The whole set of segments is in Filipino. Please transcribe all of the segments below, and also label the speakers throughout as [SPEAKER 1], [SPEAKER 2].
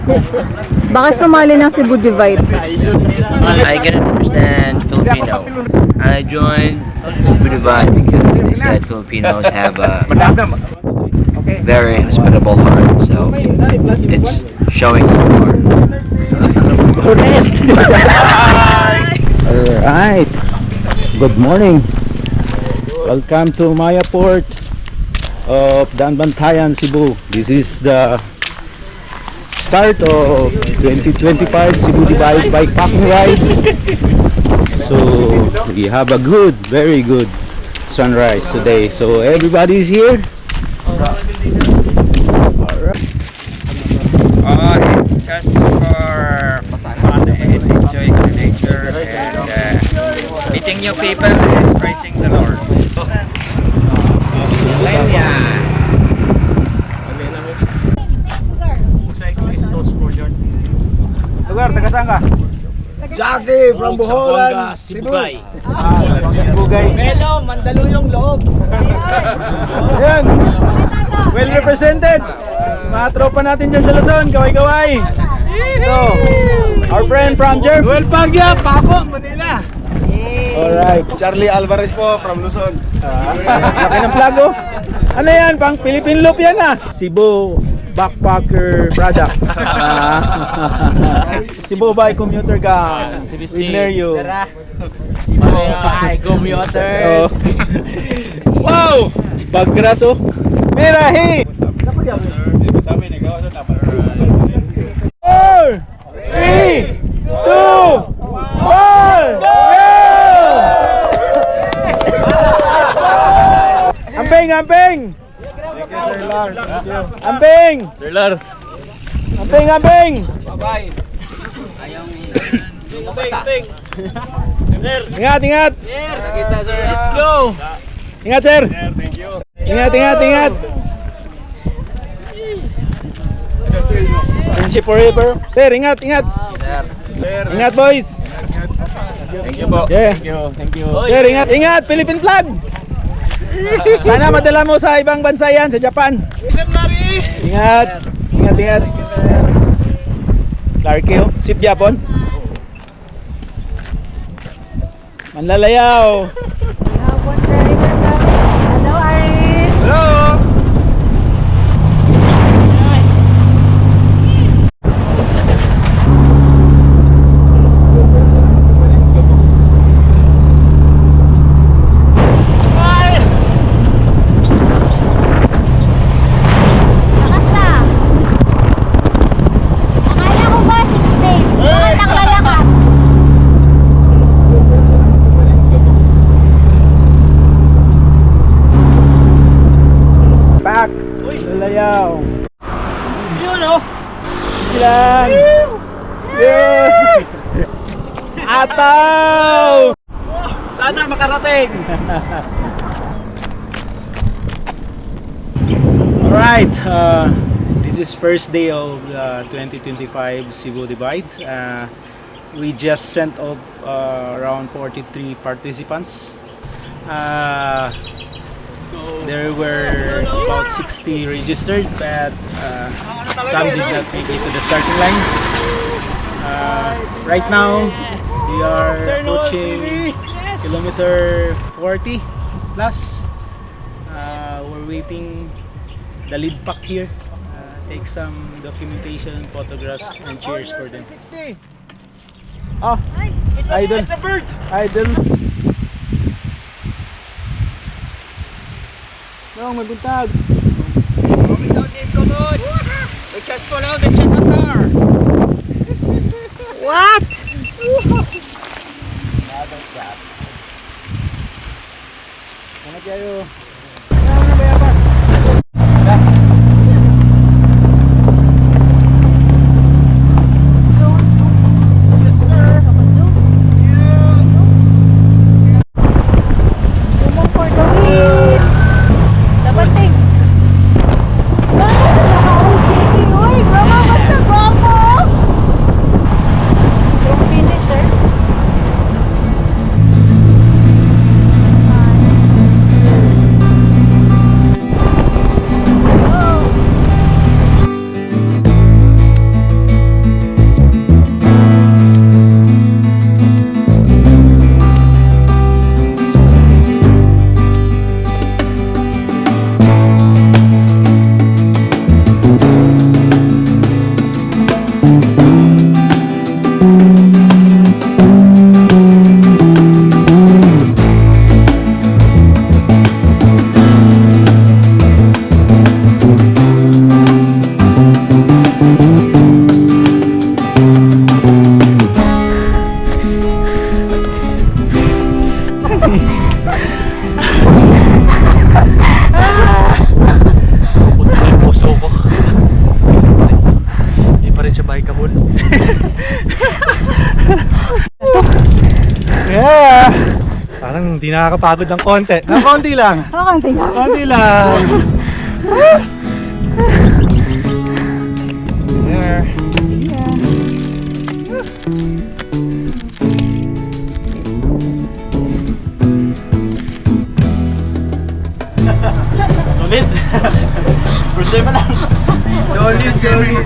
[SPEAKER 1] Bakit sumali ng Cebu Divide?
[SPEAKER 2] I can understand Filipino. I joined Cebu Divide because they said Filipinos have a very hospitable heart, so it's showing some heart.
[SPEAKER 3] Alright, good morning. Welcome to Maya Port of Danbantayan, Cebu. This is the start of 2025 Cebu Divide bikepacking ride. So we have a good, very good sunrise today. So everybody's here.
[SPEAKER 2] It's just for fun and enjoying the nature and meeting new people and praising the Lord.
[SPEAKER 3] Lugar, taga saan ka?
[SPEAKER 4] Jackie from Boholan,
[SPEAKER 5] Sibugay.
[SPEAKER 3] Bugay.
[SPEAKER 4] Melo, Mandaluyong loob.
[SPEAKER 3] Ayan. Well represented. Mga tropa natin dyan sa Luzon, kaway-kaway. So, our friend from Jerv.
[SPEAKER 4] Well, Pagya, Paco, Manila.
[SPEAKER 3] Alright.
[SPEAKER 4] Charlie Alvarez po from Luzon.
[SPEAKER 3] Laki ng flag oh. Ano yan? Pang Philippine Loop yan ah. Cebu Backpacker product. Cebu by commuter gang. We near you.
[SPEAKER 5] Hi, commuters.
[SPEAKER 3] Wow! Paggraso. Mirahi! 4, 3, 2, 1, go! Amping, amping!
[SPEAKER 4] Thank you, Sir Lar. Thank you.
[SPEAKER 3] Amping!
[SPEAKER 5] Derlar.
[SPEAKER 3] Amping, amping!
[SPEAKER 4] Bye-bye.
[SPEAKER 3] Ingat, ingat!
[SPEAKER 5] Let's go.
[SPEAKER 3] Ingat, sir! Ingat, ingat, ingat! Friendship forever. Sir, ingat, ingat! Ingat, boys!
[SPEAKER 4] Thank you po.
[SPEAKER 3] Yeah.
[SPEAKER 4] Thank you. Thank you.
[SPEAKER 3] Sir, ingat, ingat! Philippine flag! Sana madala mo sa ibang bansa yan, sa Japan. Ingat! Ingat, ingat! Clarky, oh. Ship Japon. Manlalayaw!
[SPEAKER 1] Hello, Aris!
[SPEAKER 4] Hello.
[SPEAKER 1] Lakas na! Akala ko ba 6 days? Bakit ang lalakad?
[SPEAKER 3] Back! Manlalayaw!
[SPEAKER 5] Yun oh.
[SPEAKER 3] Silang! Yeah! Ataw!
[SPEAKER 5] Sana makarating.
[SPEAKER 3] Alright, this is first day of 2025 Cebu Divide. We just sent off around 43 participants. There were about 60 registered, but some did not make it to the starting line. Right now, we are approaching kilometer 40 plus. We're waiting the lead pack here. Take some documentation, photographs, and cheers for them. Oh, idol.
[SPEAKER 5] It's a bird.
[SPEAKER 3] Idol. Nong, mabuntag.
[SPEAKER 5] We don't need to load. We just follow the car.
[SPEAKER 1] What?
[SPEAKER 3] Ano kayo?
[SPEAKER 1] Sumong for the win! Dapat ting! Oh, shaking! Uy! Bravo! Basta bravo! Strong finisher.
[SPEAKER 6] siya bikeable. Yeah! Parang hindi nakakapagod ng konti. Ng konti lang.
[SPEAKER 1] Konti lang.
[SPEAKER 6] Konti lang. There. Solid. First time pa lang. Solid, solid.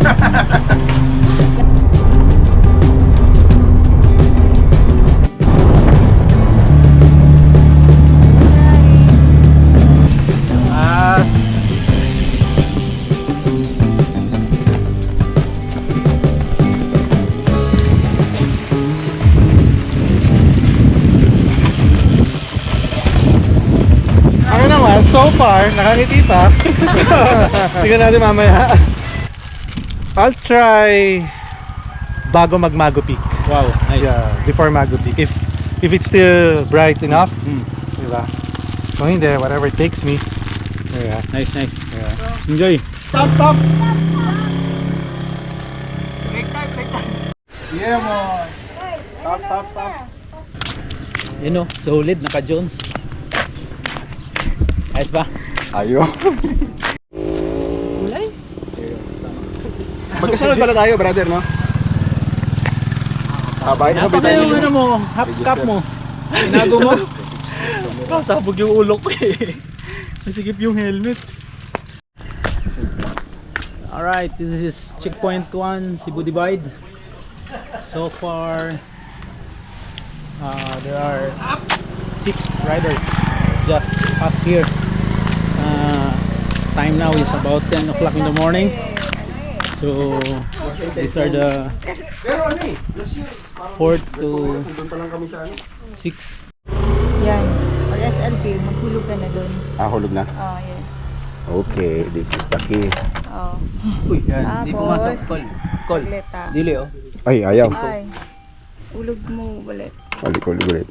[SPEAKER 6] So far, nakangiti pa. Tingnan natin mamaya. I'll try bago mag Mago Peak.
[SPEAKER 3] Wow, nice.
[SPEAKER 6] Yeah, before Mago Peak. If it's still bright enough, diba? Kung hindi, whatever it takes me. Yeah.
[SPEAKER 3] Nice, nice.
[SPEAKER 6] Yeah.
[SPEAKER 3] Enjoy.
[SPEAKER 6] Stop, stop.
[SPEAKER 4] Yeah, boy. Top, top, top.
[SPEAKER 3] You know, solid, naka-Jones. Ayos ba?
[SPEAKER 4] Ayo. Magkasunod pala tayo, brother, no? Abay,
[SPEAKER 3] Napaka yung ano mo, half cup mo. Inago mo.
[SPEAKER 6] Sabog yung ulo ko eh. Nasigip yung helmet.
[SPEAKER 3] Alright, this is checkpoint 1, Cebu Divide. So far, there are 6 riders just past here. Time now is about 10 o'clock in the morning. So these are the 4th to 6.
[SPEAKER 1] Yan. Or SLP, maghulog ka na dun.
[SPEAKER 4] hulog na?
[SPEAKER 1] Oh, yes.
[SPEAKER 4] Okay, this is the key.
[SPEAKER 1] Oh.
[SPEAKER 2] Uy,
[SPEAKER 1] Tapos,
[SPEAKER 2] di pumasok. Call. Call.
[SPEAKER 1] Leta.
[SPEAKER 2] Dili, oh.
[SPEAKER 4] Ay, ayaw.
[SPEAKER 1] Ay. Ulog mo ulit.
[SPEAKER 4] Ulit.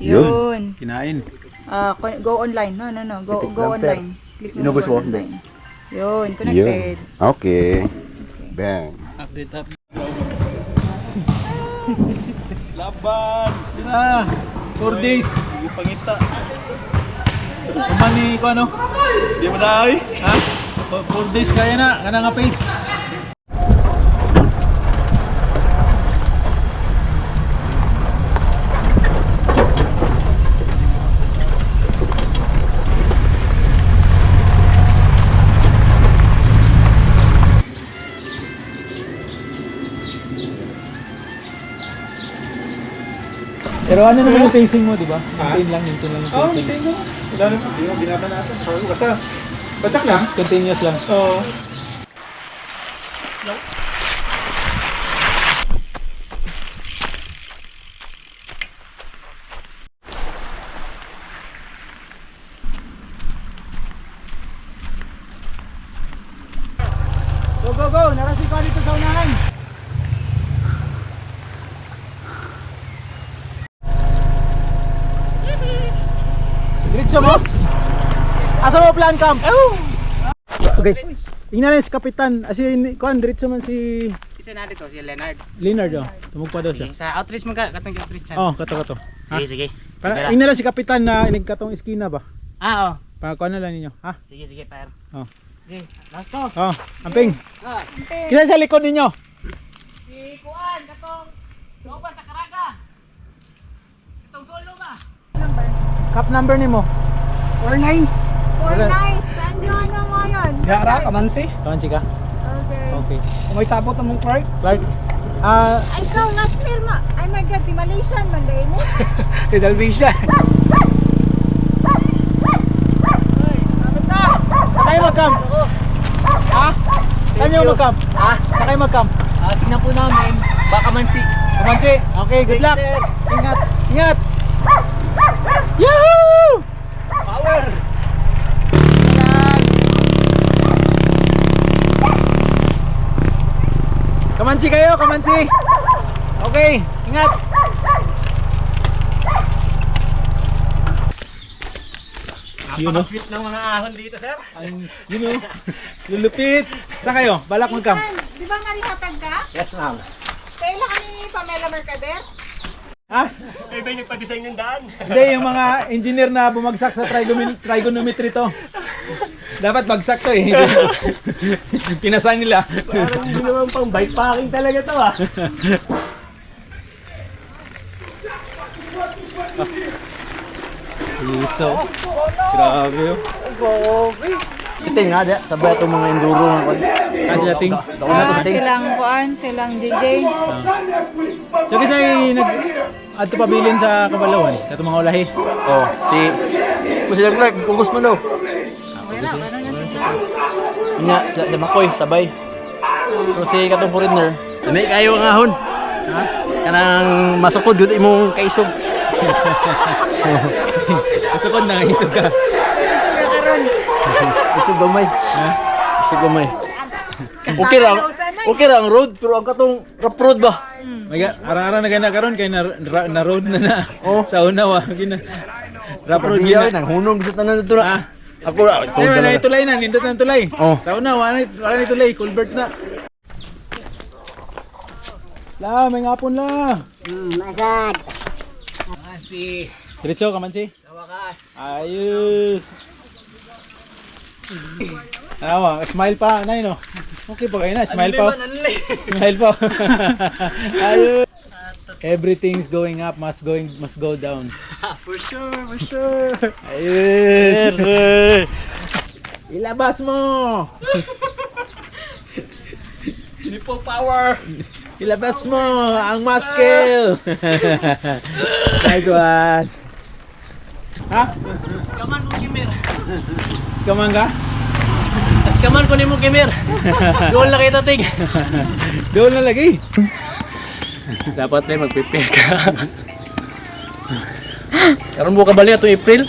[SPEAKER 1] Yun.
[SPEAKER 3] Kinain.
[SPEAKER 1] Go online. No. Go online. Click mo
[SPEAKER 4] Inubos
[SPEAKER 1] go
[SPEAKER 4] mo?
[SPEAKER 1] online. Yun, connected.
[SPEAKER 4] Okay. Bang.
[SPEAKER 3] Update up.
[SPEAKER 6] Laban! Na! 4 days! Hindi pangita. Kumani ko ano? Hindi mo na ay? Ha? 4 days kaya na. Kana nga pace.
[SPEAKER 3] Pero ano naman yung pacing mo, di ba? Maintain lang yung pacing.
[SPEAKER 6] Mo. Wala naman. Hindi mo binabanatan. Basta, batak lang.
[SPEAKER 3] Continuous lang.
[SPEAKER 6] Oo. Go! Narasi ko dito sa unahan. Diretso mo? Asa mo plan camp? Okay. Tingnan na si Kapitan. Kuan diretso man si
[SPEAKER 5] Isa na dito, si Leonard.
[SPEAKER 3] Leonard. Oh. Tumugpa daw siya.
[SPEAKER 5] Sa outreach mo ka, katong outreach chan.
[SPEAKER 3] Oh, kato.
[SPEAKER 5] Sige.
[SPEAKER 3] Tingnan na si Kapitan na inigkatong eskina ba?
[SPEAKER 5] Oo.
[SPEAKER 3] Para kuan na lang ninyo. Ha?
[SPEAKER 5] Sige, par.
[SPEAKER 3] Oh.
[SPEAKER 5] Sige, last to.
[SPEAKER 3] Oh, amping. Kisa sa likod ninyo.
[SPEAKER 5] Si Kuan, katong Loba sa Caraga. Katong solo ba?
[SPEAKER 3] Cup number nimo.
[SPEAKER 1] 49. Saan yun na mo yun?
[SPEAKER 6] Gara, kamansi.
[SPEAKER 3] Kaman ka?
[SPEAKER 1] Okay.
[SPEAKER 3] Okay.
[SPEAKER 6] May sabot na mong Clark.
[SPEAKER 3] Clark.
[SPEAKER 1] Ay, ikaw, last year ma. Ay my God, si Malaysian man din eh.
[SPEAKER 6] Si Dalvisha.
[SPEAKER 3] Sakay mag-camp. Ha? Saan yung mag-camp? Ha? Sakay mag-camp.
[SPEAKER 6] Tingnan po namin. Baka mansi.
[SPEAKER 3] Kamansi. Okay, good luck. Ingat. Yahoo!
[SPEAKER 6] Power!
[SPEAKER 3] Kamansi kayo, kamansi. Okay, ingat.
[SPEAKER 6] You know?
[SPEAKER 5] Sweet ng mga ahon dito, sir.
[SPEAKER 6] You know? Lulupit. Saan kayo? Balak mag-camp?
[SPEAKER 1] Di ba narihatag ka?
[SPEAKER 5] Yes, ma'am.
[SPEAKER 1] Kailan ka ni Pamela Mercader?
[SPEAKER 6] Ha?
[SPEAKER 5] Ay, ba yung nagpa-design ng daan?
[SPEAKER 6] Hindi, yung mga engineer na bumagsak sa trigonometry to. Dapat bagsak to eh. Pinasan nila.
[SPEAKER 5] Parang hindi naman pang bike packing talaga to, ah.
[SPEAKER 6] Iso. Grabe oh.
[SPEAKER 5] Siting nga, sabay itong mga enduro ng kwan.
[SPEAKER 6] Kasi dating.
[SPEAKER 1] Silang kuan, silang JJ.
[SPEAKER 6] So kasi adto pabilin sa Kabalawan, kato mga ulahi.
[SPEAKER 5] Oh, si Clark, ugos mo daw.
[SPEAKER 1] Wala na sila.
[SPEAKER 5] Nga, sa Makoy, sabay. Pero si katong foreigner, may kayo ang ahon. Ha? Kanang masukod gud imong kaisog.
[SPEAKER 6] Kasukod na isog ka.
[SPEAKER 5] Isog gamay.
[SPEAKER 6] Ha?
[SPEAKER 5] Isog gamay. Okay ra ang road, pero ang katong rough road ba?
[SPEAKER 6] Maga, ara-ara na gana karon kay na road na. Oh, sa una wa gina. Rap road
[SPEAKER 5] Hindi
[SPEAKER 6] gina.
[SPEAKER 5] nang hunong sa tanan dito na. Ako ra.
[SPEAKER 6] Kaya na itulay na, nindot na tulay.
[SPEAKER 5] Oh.
[SPEAKER 6] Sa una wala na itulay, culvert na. La, may ngapon la.
[SPEAKER 1] My God.
[SPEAKER 6] Diretso ka man si.
[SPEAKER 5] Sa wakas.
[SPEAKER 6] Ayos. Awa, smile pa, nay no. Okay pa kayo na, smile pa. Smile pa. Ayos. Everything's going up, must go down.
[SPEAKER 5] For sure.
[SPEAKER 6] Ayos. Ilabas mo.
[SPEAKER 5] Nipple power.
[SPEAKER 6] Ilabas mo ang muscle. Nice one. Ha?
[SPEAKER 5] Kaman mo kimir.
[SPEAKER 6] Skaman ka?
[SPEAKER 5] Kaman ko nimo kimir. Goal na kita ting.
[SPEAKER 6] Doon na lagi.
[SPEAKER 5] Dapat na mag-prepare ka. Karon mo ka bali ato April.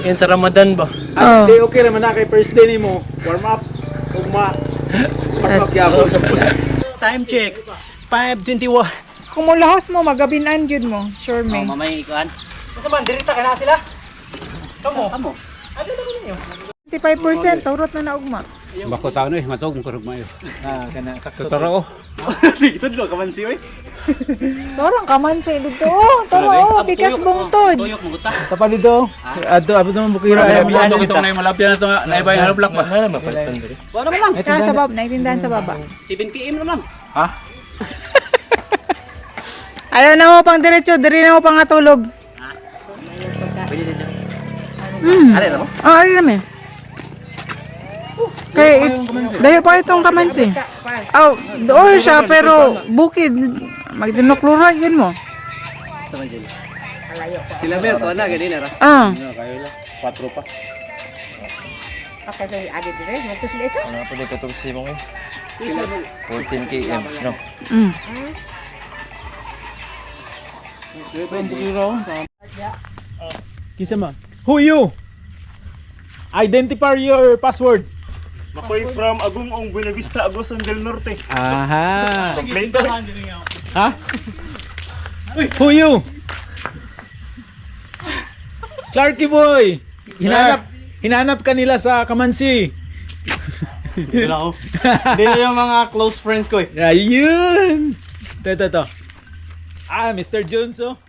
[SPEAKER 5] Yung sa Ramadan ba?
[SPEAKER 6] Ah, okay, okay naman na kay first day nimo. Warm up. Ugma. Warm up gyapon.
[SPEAKER 5] Time check. 5:21.
[SPEAKER 1] Kung mo lahos mo, magabinan jud mo. Sure me.
[SPEAKER 5] Mamay ikuan. Ito man dirita ka na sila. Kamo.
[SPEAKER 1] 25% turot na naugma.
[SPEAKER 3] Bako sa ano matog mo kurog mayo.
[SPEAKER 6] Ah, kana sakto.
[SPEAKER 3] Totoro ko.
[SPEAKER 5] Ito dilo ka man si oy.
[SPEAKER 1] Torang kaman sa dito. Toro, bikas bungtod.
[SPEAKER 5] Tuyok mo guta.
[SPEAKER 6] Tapali do. Adto abot naman bukira ay
[SPEAKER 3] Ano itong na malapyan na to na ibay half block ba?
[SPEAKER 5] Wala man lang.
[SPEAKER 1] Ka sa baba, naitindahan sa baba.
[SPEAKER 5] 7 km na lang.
[SPEAKER 3] Ha?
[SPEAKER 1] Ayaw na mo pang diretso, diri na mo pang atulog.
[SPEAKER 5] Pwede dito.
[SPEAKER 1] Are na mo? Are na mo. Kaya it's, dahil pa itong kamansi. Oh, doon siya pero bukid. Magdinoklura yun mo.
[SPEAKER 5] Sila mer to na gani na ra.
[SPEAKER 1] Ah.
[SPEAKER 3] Kayo la 4 pa.
[SPEAKER 2] Ano pa dito itong simong eh? 14 km, no?
[SPEAKER 1] Mm.
[SPEAKER 6] Kisa ma. Who you? Identify your password.
[SPEAKER 7] Makoy from Agungong, Buena Vista, Agosan del Norte.
[SPEAKER 6] Aha.
[SPEAKER 7] Complain to.
[SPEAKER 6] Ha? Who you? Clarky boy. Hinanap ka nila sa Kamansi.
[SPEAKER 5] Dito na ako. Dito yung mga close friends ko eh.
[SPEAKER 6] Ayun. Ito. Ah, Mr. Jones oh.